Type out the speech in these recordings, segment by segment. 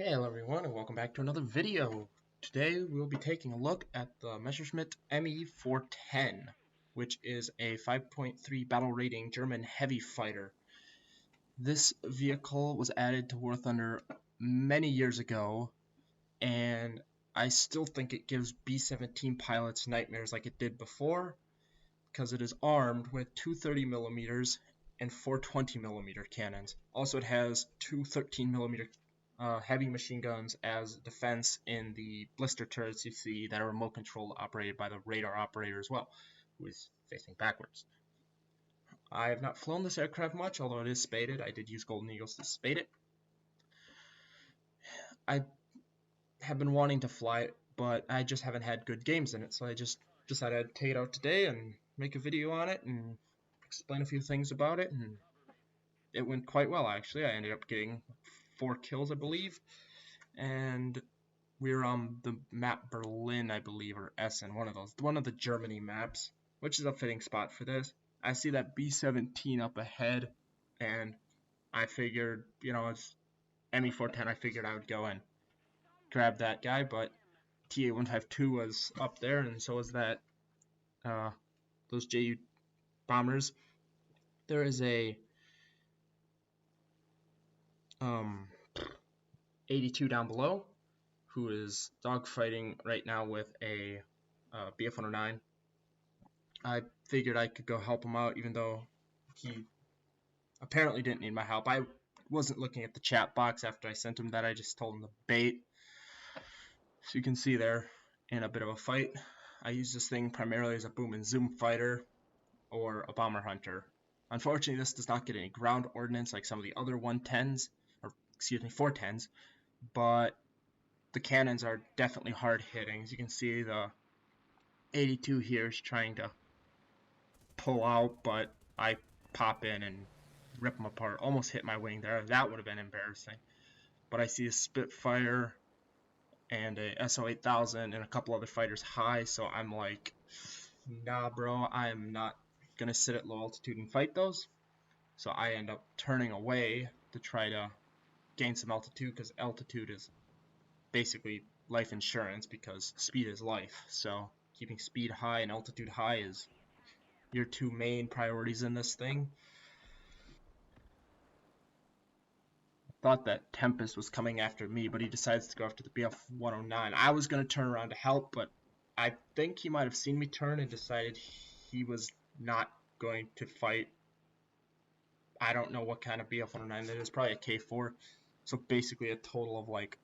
Hello everyone and welcome back to another video. Today we'll be taking a look at the Messerschmitt Me410, which is a 5.3 battle rating German heavy fighter. This vehicle was added to War Thunder many years ago, and I still think it gives B-17 pilots nightmares like it did before, because it is armed with two 30mm and four 20mm cannons. Also, it has two 13mm heavy machine guns as defense in the blister turrets you see that are remote control operated by the radar operator as well, who is facing backwards. I have not flown this aircraft much, although it is spaded. I did use Golden Eagles to spade it. I have been wanting to fly it, but I just haven't had good games in it, so I just decided I'd take it out today and make a video on it and explain a few things about it, and it went quite well actually. I ended up getting 4 kills, I believe, and we were on the map Berlin, I believe, or Essen, one of the Germany maps, which is a fitting spot for this. I see that B-17 up ahead, and I figured, it's Me410, I figured I would go and grab that guy, but TA-152 was up there, and so was that, those JU bombers. There is a 82 down below, who is dogfighting right now with a BF-109. I figured I could go help him out, even though he apparently didn't need my help. I wasn't looking at the chat box after I sent him that. I just told him to bait. So you can see they're in a bit of a fight. I use this thing primarily as a boom and zoom fighter or a bomber hunter. Unfortunately, this does not get any ground ordnance like some of the other 110s, or excuse me, 410s, but the cannons are definitely hard hitting. As you can see, the 82 here is trying to pull out, but I pop in and rip them apart. Almost hit my wing there. That would have been embarrassing. But I see a Spitfire and a SO8000 and a couple other fighters high, so I'm like, nah bro, I'm not gonna sit at low altitude and fight those. So I end up turning away to try to gain some altitude, because altitude is basically life insurance, because speed is life. So keeping speed high and altitude high is your two main priorities in this thing. Thought that Tempest was coming after me, but he decides to go after the BF-109. I was going to turn around to help, but I think he might have seen me turn and decided he was not going to fight. I don't know what kind of BF-109 that is, probably a K4. So basically a total of like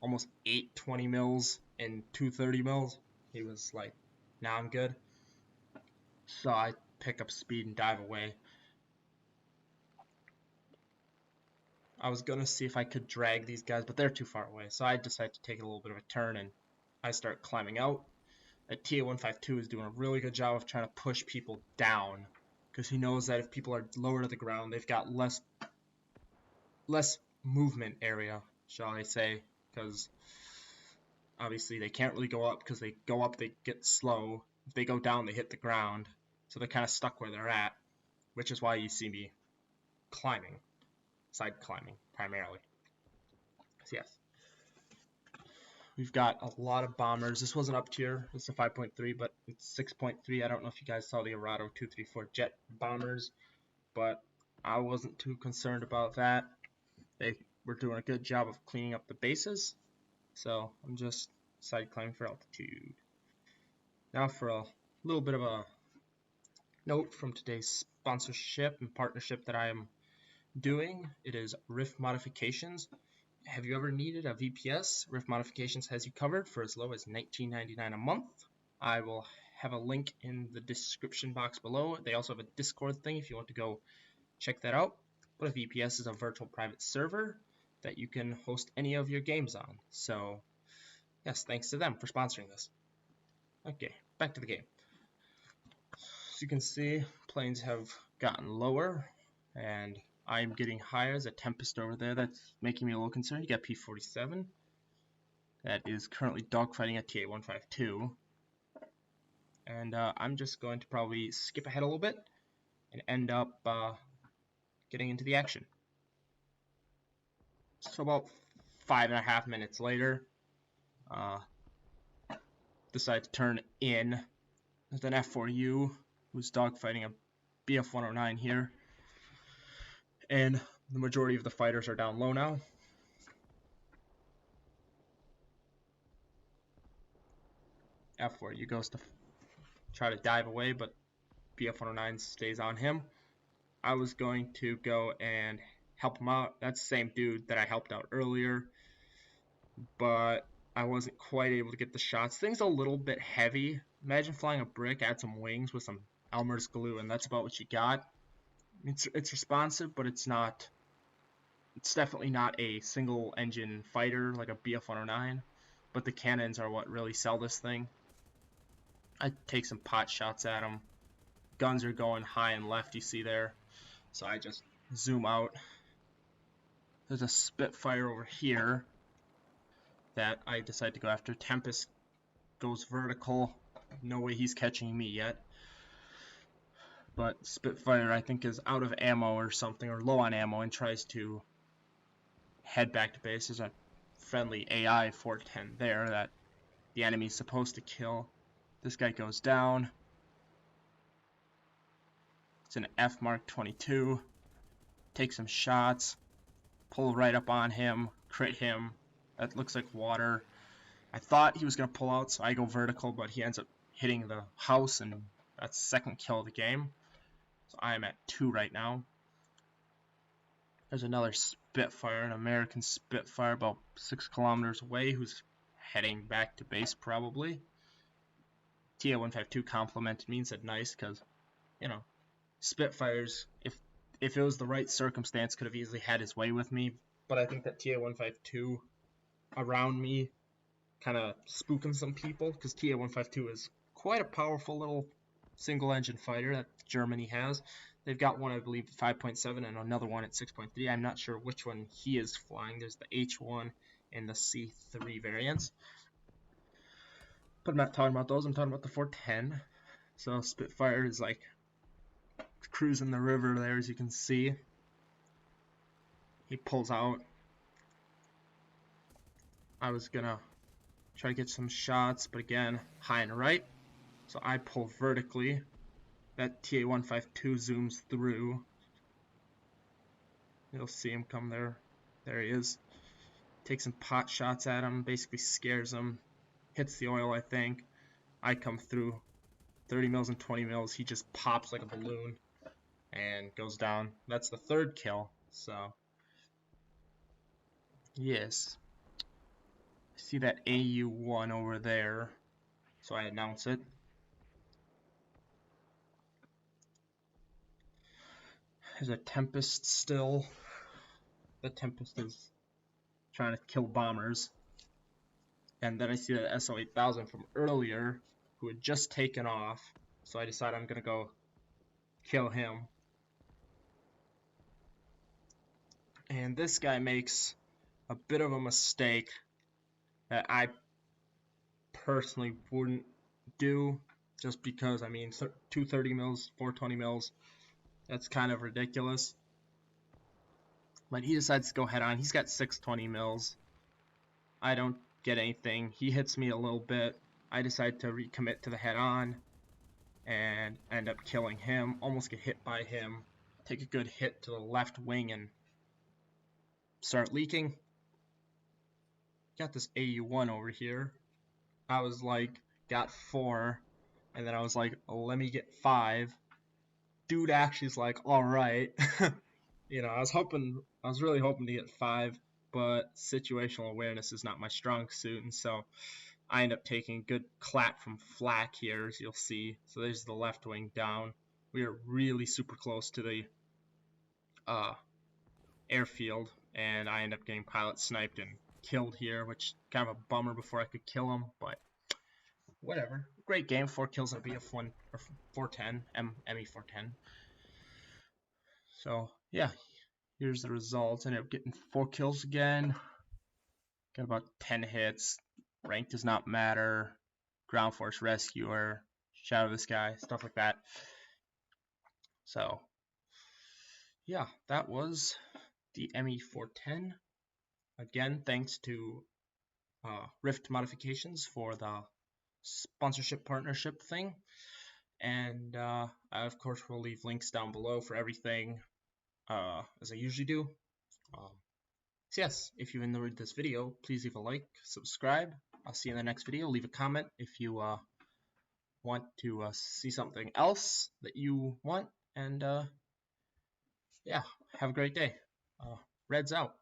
almost 8 20 mils and 2 30 mils. He was like, nah, I'm good. So I pick up speed and dive away. I was gonna see if I could drag these guys, but they're too far away, so I decided to take a little bit of a turn and I start climbing out. TA-152 is doing a really good job of trying to push people down, because he knows that if people are lower to the ground, they've got less movement area, shall I say, because obviously they can't really go up, because they go up they get slow. If they go down, they hit the ground, so they're kind of stuck where they're at, which is why you see me climbing. Side climbing primarily. So yes, we've got a lot of bombers. This wasn't up tier. It's a 5.3, but it's 6.3. I don't know if you guys saw the Arado 234 jet bombers, but I wasn't too concerned about that. They were doing a good job of cleaning up the bases, so I'm just side climbing for altitude. Now for a little bit of a note from today's sponsorship and partnership that I am doing. It is Rift Modifications. Have you ever needed a VPS? Rift Modifications has you covered for as low as $19.99 a month. I will have a link in the description box below. They also have a Discord thing if you want to go check that out. But a VPS is a virtual private server that you can host any of your games on. So yes, thanks to them for sponsoring this. Okay, back to the game. As you can see, planes have gotten lower, and I'm getting higher. As a Tempest over there that's making me a little concerned. You got P-47 that is currently dogfighting at TA-152, and I'm just going to probably skip ahead a little bit and end up getting into the action. So about 5.5 minutes later, decided to turn in. There's an F4U who's dogfighting a BF-109 here, and the majority of the fighters are down low now. F4U goes to try to dive away, but BF-109 stays on him. I was going to go and help him out. That's the same dude that I helped out earlier, but I wasn't quite able to get the shots. Thing's a little bit heavy. Imagine flying a brick, add some wings with some Elmer's glue, and that's about what you got. It's responsive, but it's definitely not a single engine fighter like a BF-109, but the cannons are what really sell this thing. I take some pot shots at him. Guns are going high and left, you see there. So I just zoom out. There's a Spitfire over here that I decide to go after. Tempest goes vertical. No way he's catching me yet. But Spitfire, I think, is out of ammo or something, or low on ammo, and tries to head back to base. There's a friendly AI 410 there that the enemy's supposed to kill. This guy goes down. It's an F Mark 22. Take some shots. Pull right up on him. Crit him. That looks like water. I thought he was going to pull out, so I go vertical, but he ends up hitting the house, and that's the second kill of the game. So I am at 2 right now. There's another Spitfire, an American Spitfire about 6 kilometers away, who's heading back to base probably. TA-152 complimented me and said nice, because, you know, Spitfires, if it was the right circumstance, could have easily had his way with me. But I think that TA-152 around me kind of spooking some people, because TA-152 is quite a powerful little single-engine fighter that Germany has. They've got one, I believe, 5.7 and another one at 6.3. I'm not sure which one he is flying. There's the H1 and the C3 variants. But I'm not talking about those. I'm talking about the 410. So Spitfire is like cruising the river there, as you can see. He pulls out. I was gonna try to get some shots, but again, high and right. So I pull vertically. That TA-152 zooms through. You'll see him come there. There he is. Take some pot shots at him, basically scares him. Hits the oil, I think. I come through 30 mils and 20 mils. He just pops like a balloon and goes down. That's the third kill. So, yes. I see that AU-1 over there. So I announce it. There's a Tempest still. The Tempest is trying to kill bombers. And then I see that SO-8000 from earlier, who had just taken off. So I decide I'm going to go kill him. And this guy makes a bit of a mistake that I personally wouldn't do, just because, I mean, 230 mils, 420 mils, that's kind of ridiculous. But he decides to go head on. He's got 620 mils. I don't get anything. He hits me a little bit. I decide to recommit to the head on and end up killing him. Almost get hit by him. Take a good hit to the left wing and start leaking. Got this AU-1 over here. I was like, got 4, and then I was like, let me get 5. Dude actually is like, alright. You know, I was really hoping to get 5, but situational awareness is not my strong suit, and so I end up taking a good clap from flak here, as you'll see. So there's the left wing down. We are really super close to the airfield, and I end up getting pilot sniped and killed here, which kind of a bummer before I could kill him, but whatever. Great game. 4 kills on BF1 or 410, Me410. So yeah, here's the results. I ended up getting 4 kills again. Got about 10 hits. Rank does not matter. Ground Force Rescuer, Shadow the Sky, stuff like that. So yeah, that was the Me410. Again, thanks to Rift Modifications for the sponsorship partnership thing. And I, of course, will leave links down below for everything, as I usually do. So yes, if you enjoyed this video, please leave a like, subscribe. I'll see you in the next video. Leave a comment if you want to see something else that you want. And yeah, have a great day. Red's out.